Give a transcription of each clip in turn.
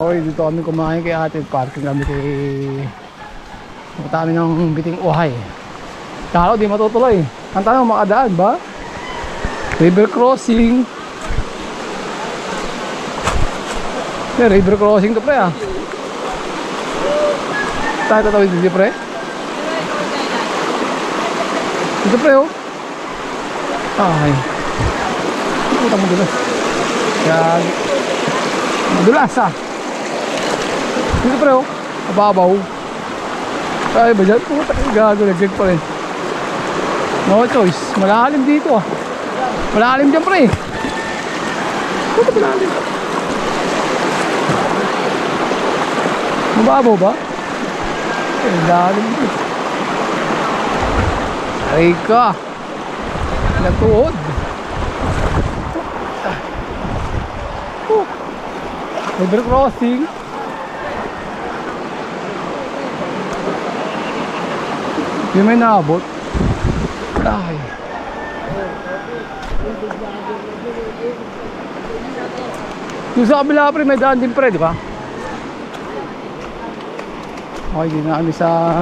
Okay, dito kami kumain kay ate. Parking kami kay... Punta kami ng Biting Uhay. Kalo, di matutuloy. Ang tanong, makadaan ba? River crossing. River crossing to pre ah. Tayo tatawid dito pre. Dito pre oh. Ay. Puta mo dulas. Yan. Madulas ah. Dito pre oh. Ababaw. Ay ba dyan? Puta ka gago. Nag-gag pa rin. No choice. Malalim dito ah. Malalim dyan pre. Puta malalim. Mababaw ba? Ay malalim dito. Ay ka. Natuod. River crossing. Yung may naabot. Ay. Yung sa kabila pre, may daan din pre, di ba? Okay, di na kami sa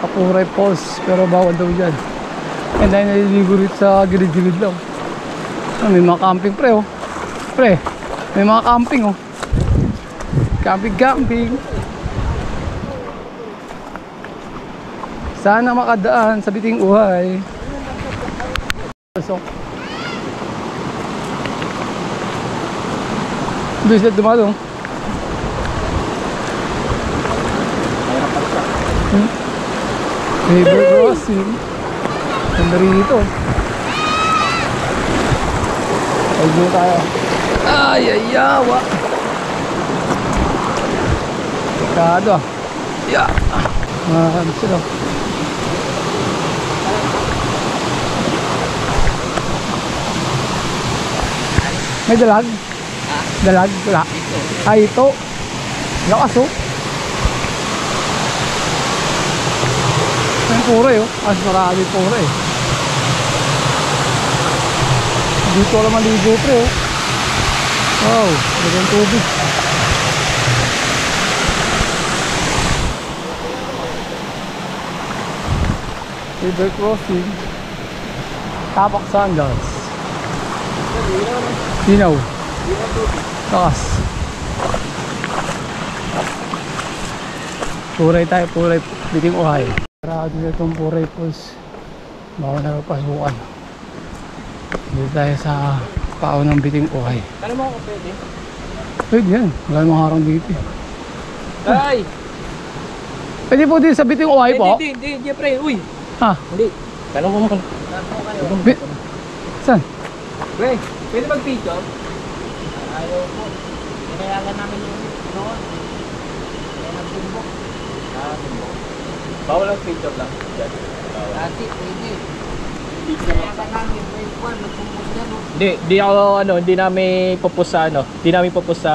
Kapuray Falls, pero bawal daw dyan. And dahil naliligo rito sa gilid-gilid lang. May mga camping pre oh. Pre, may mga camping oh. Camping. Sana makadaan sa Biting Uhay. So, doon sila dumadong. River crossing. Ganda rito. Huwag mo tayo. Ay, ayawa. Kado ah. Yeah. Ano sila? May dalag? Dalag? Wala? Ay, ito. Lakas oh. May pura oh. As marami pura eh. Dito alam maligo pre oh. Wow, magandang tubig. River crossing. Tapak sandals. Dinaw. Takas. Puray tayo, Puray Biting Uhay. Sarado na itong Puray Falls. Bawal na pasukan. Dito tayo sa pao ng Biting Uhay. Kano mo ako pwede? Pwede yan. Wala namang harang dito. Ay! Pwede po din sa Biting Uhay po? Hindi, pre. Uy! Ha? Hindi. Kano mo mo. Saan? Pre, pwede mag-picture? Ayaw po. Kinayagan namin yung noon. Kaya nag-timbok. Timbok. Bawal ang picture lang. Dati, pwede. Kinayagan namin. May kwan, nagpumus yan. Hindi ako, hindi namin popos sa, hindi namin popos sa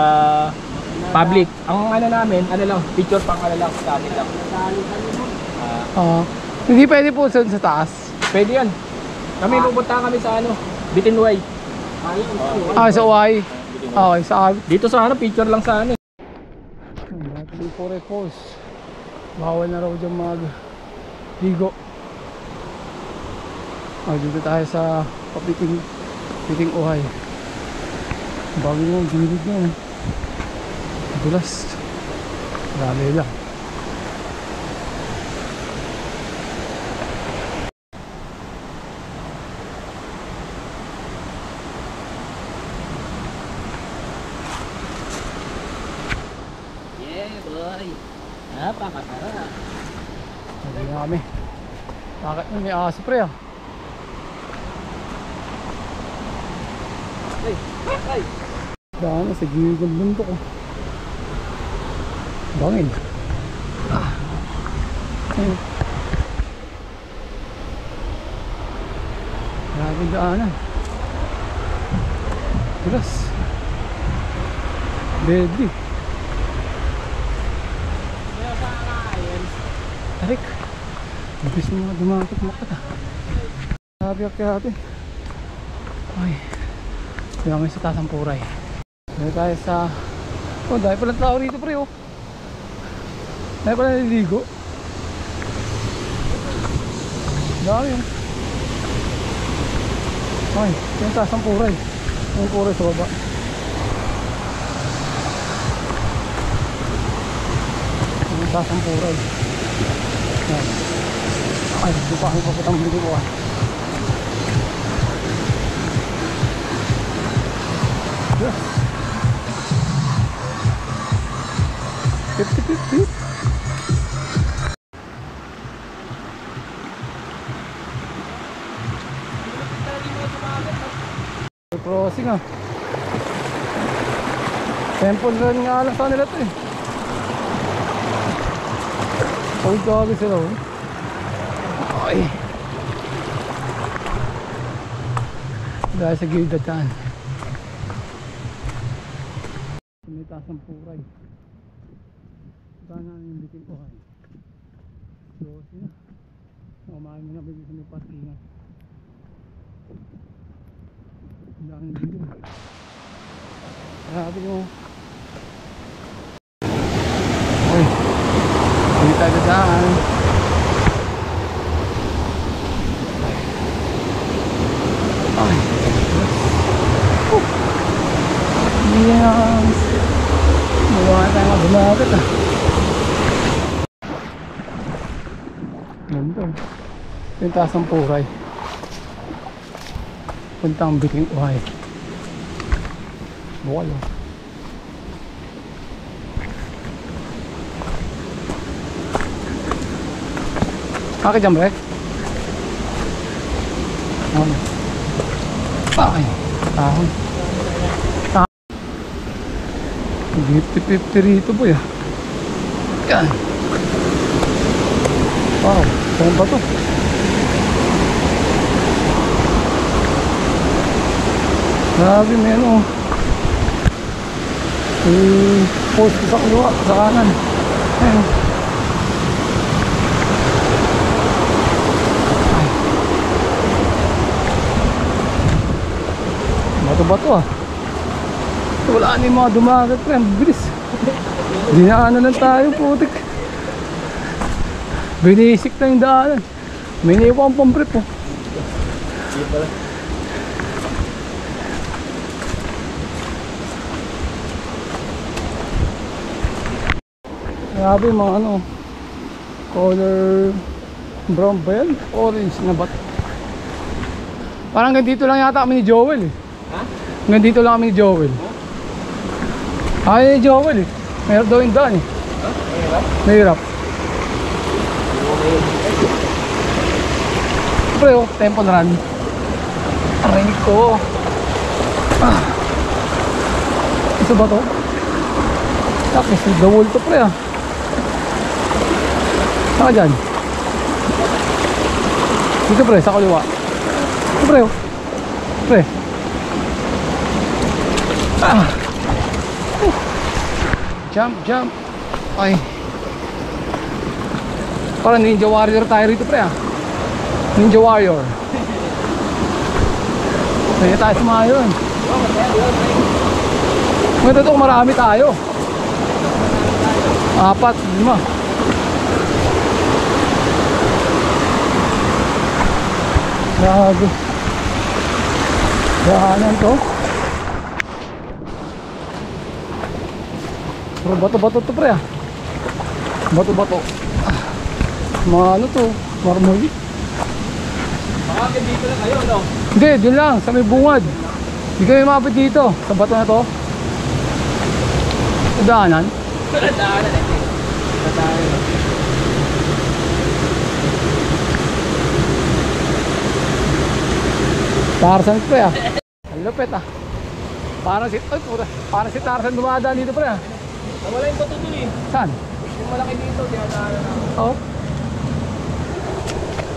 public. Ang namin, lang, picture pang lang, sa atin lang. Hindi pwede po sa taas? Pwede yan. Kami pupunta kami sa Biting Uhay. Sa Uhay? Okay, sa dito sa picture lang sa Biting Puray Falls. Bawal na raw dyan mag-ligo. Dito tayo sa Biting Uhay. Bago mo, gilid na. Dulas. Dali lang. Napakasarap. Hindi na kami. Bakit na may aso pre ah. Ay! Daan na sa gilid ng bundok oh. Bangin. Grabe daanan. Dulas. Deadly. Tarik. Ibis mo mga dumakot-makot ah. Sabi ak kaya natin. Ay. Kaya kami sa taas ng Puray. Dito tayo sa Oh, dahil palang tao rito pre oh. Dahil pala naliligo. Dami yun. Ay, yung taas ng puray. Yung puray sa baba. Yung taas ng puray. Yan. Ay, di pa ako papatang bili ko ah. Yes. 50-50. Crossing ah. Temple run nga lang sa nila to eh. Pagod kagad sila oh. Ay. Dahil sa gilid at daan. May taas ng puray. Saan na yung bitin ko ay. Crossing na. Kumain mo na ba sa may parkingan. Ang daming dito. Grabe mo. Uy. Hindi tayo daan. Ay. Yes. Magawa tayo magumagit ah. Ganda. Yung taas ng puray. Puntang Biking Uhay. Bukal oh. Bakit dyan bre? Ano? Ay, tahon. 50-50 rito boy ah. Yan. Wow, saan ba to? Grabe may ano. Post ko sa kaliwa, sa kanan. Ayun. Bato-bato ah. Wala na yung mga dumagat pa yan. Bilis. Dinaanan lang tayo putik. Binisik na yung daanan. May naiwa ang pamprip oh. Hindi pala. Grabe mga ano. Color brown ba yan? Orange na ba't? Parang ganito lang yata kami ni Joel eh. Ha? Ganito lang kami ni Joel. Ay ni Joel eh. Mayroon daw yung daan eh. Ha? Mahirap? Mahirap. Pre oh, temple run. Arinig ko. Ah. Ito ba to? Tapos the wall to pre ah. Saka dyan. Dito pre, sa kaliwa. Ito pre oh. Pre. Ah. Jump, jump. Ay. Parang ninja warrior tayo rito pre ah. Ninja warrior. Kaya tayo sumayon. Ngayon ito kung marami tayo. 4, 5. Grabe. Daanan to. Pero bato-bato to pre ah. Bato-bato. Mga ano to, marmoy. Baka dito lang kayo, no? Hindi, dun lang, sa may bungad. Hindi kami mabot dito, sa bato na to. Sa daanan. Daanan eh. Daanan. Tarzan pre ah. Ang lupit ah. Parang si, ay puta, parang si Tarzan dumadaan dito pre ah. Wala yung bato dun eh. Saan? Yung malaki dito, dinadaanan ako. Oo.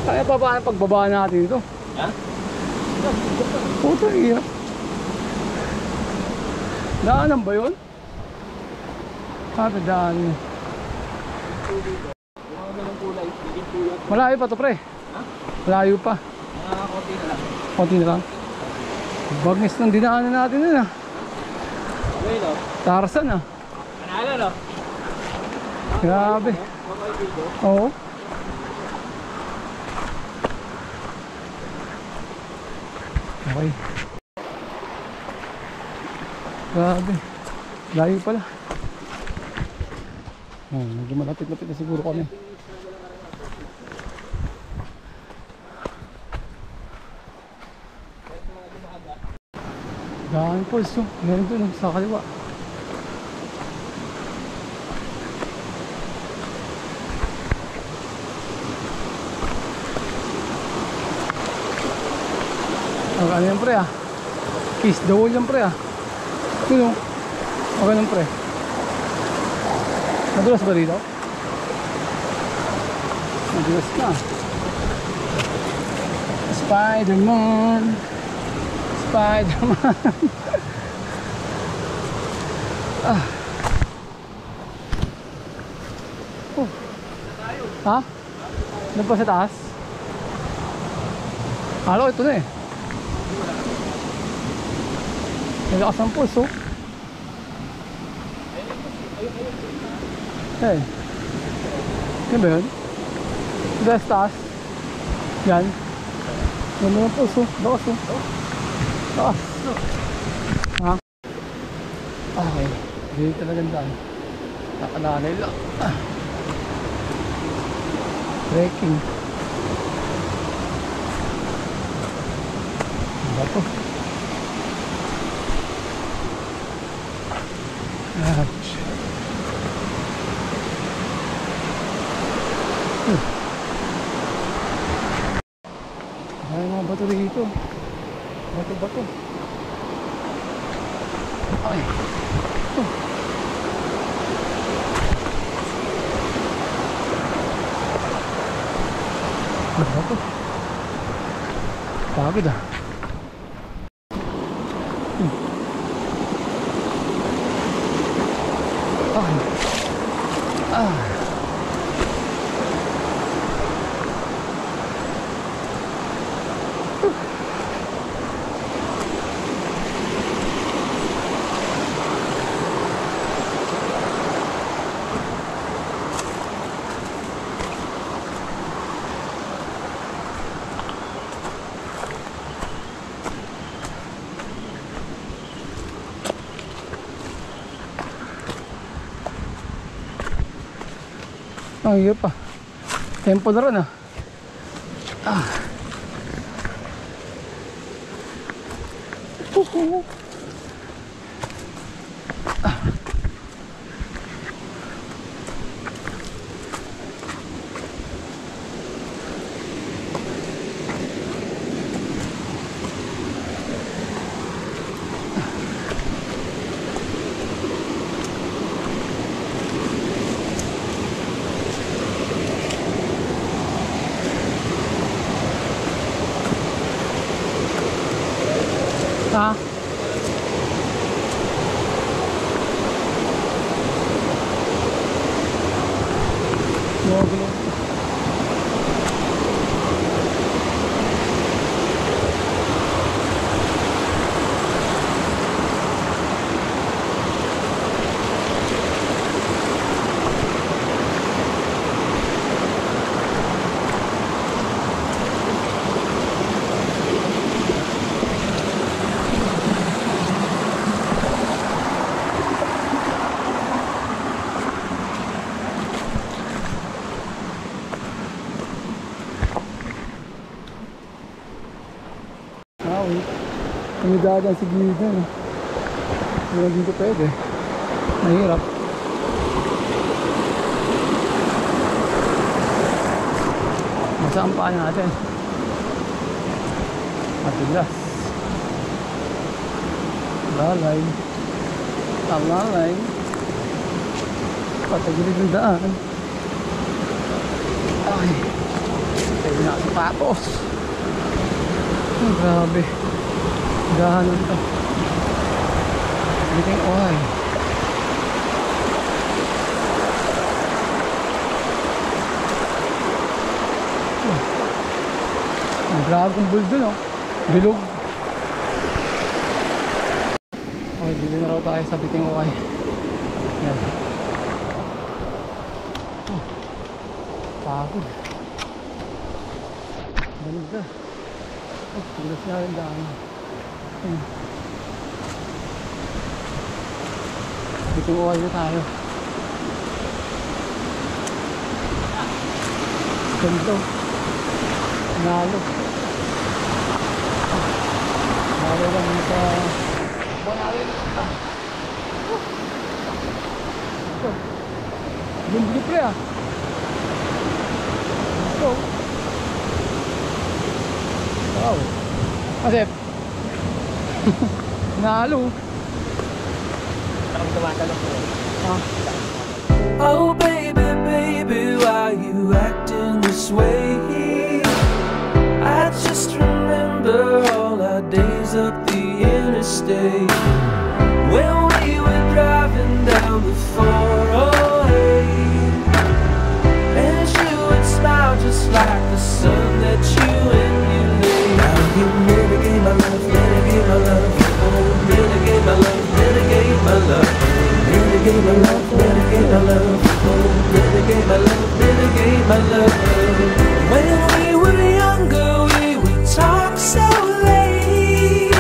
Kaya pa ba ang pagbaba natin dito? Ha? Puta, hirap. Daanan ba yun? Sabi daanan. Yung mga ganong kulay, hindi puyot. Malayo pa to pre. Ha? Malayo pa. Mga konti na lang. Konti na lang. Bagnis ng dinaanan natin yun ah. Okay no? Tarzan ah. Panalo, no? Grabe. Oo. Okay. Grabe. Layo pala. Oh, medyo malapit-lapit na siguro kami. Daming pulse yun. Meron doon sa kaliwa. Ano yan pre ah? Kiss the wall yan pre ah. Yun o. O ganun pre. Madulas ba rito? Madulas na. Spider-Man. Spider-Man. Ah. Oh. Ha? Doon pa sa taas? Halo, ito na eh. Nalakas ang pulso. Eh. Yan ba yun? Ito sa taas. Yan. Yan na ang pulso. Lakas o. Lakas. Ha? Okay. Hindi talagang daan. Nakalalay lang. Trekking. Ano to? Ouch. Ay, mga bato dito. Bato-bato. Ay. Ito. Bato. Pagod ah. Ang hirap pa. Tempo na rin ah. Ah. Ah. Ha? Mogulo. May dadaan sa gilid na no? Hindi dito pwede. Mahirap. Masa ang paa natin. Matigas. Lalay. Ang lalay. Patagilid ng daan. Ay. Pwede na sapatos. Oh, grabe. Gahanan ito. Biting oil. Ang Dragon Ball dun oh. Bilog. Okay, dito na raw tayo sa biting oil. Yan. Oh, pagod. Galing ka. Oh, tulas nga rin daan. Dito uway na tayo. Ganito. Nalo. Nalo lang sa... Banalin. Ito. Bumili pre ah. Ito. Wow. Asep. Nalo. Oh baby, baby, why you acting this way? I just remember all our days up the interstate when we were driving down the 408, and you would smile just like the sun that you emulate. Now you renegade my love, renegade my love, oh renegade my love, renegade my love. Renegade my love, renegade my love, oh, renegade my love, renegade my love. When we were younger, we would talk so late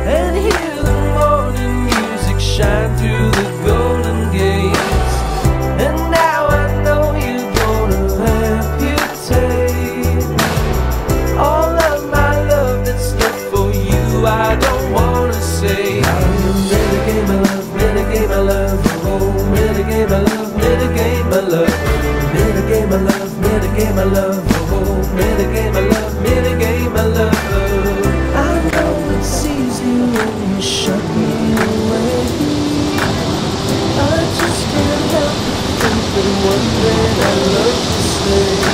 and hear the morning music shine through the golden gates. And now I know you're gonna amputate all of my love that's left for you. I don't wanna say renegade my love, renegade my love, oh, renegade my love, renegade my love, renegade my love, renegade my love, oh, renegade my love, renegade my love. I know it sees you when you shut me away. I just can't help but think that one day I'd love to stay.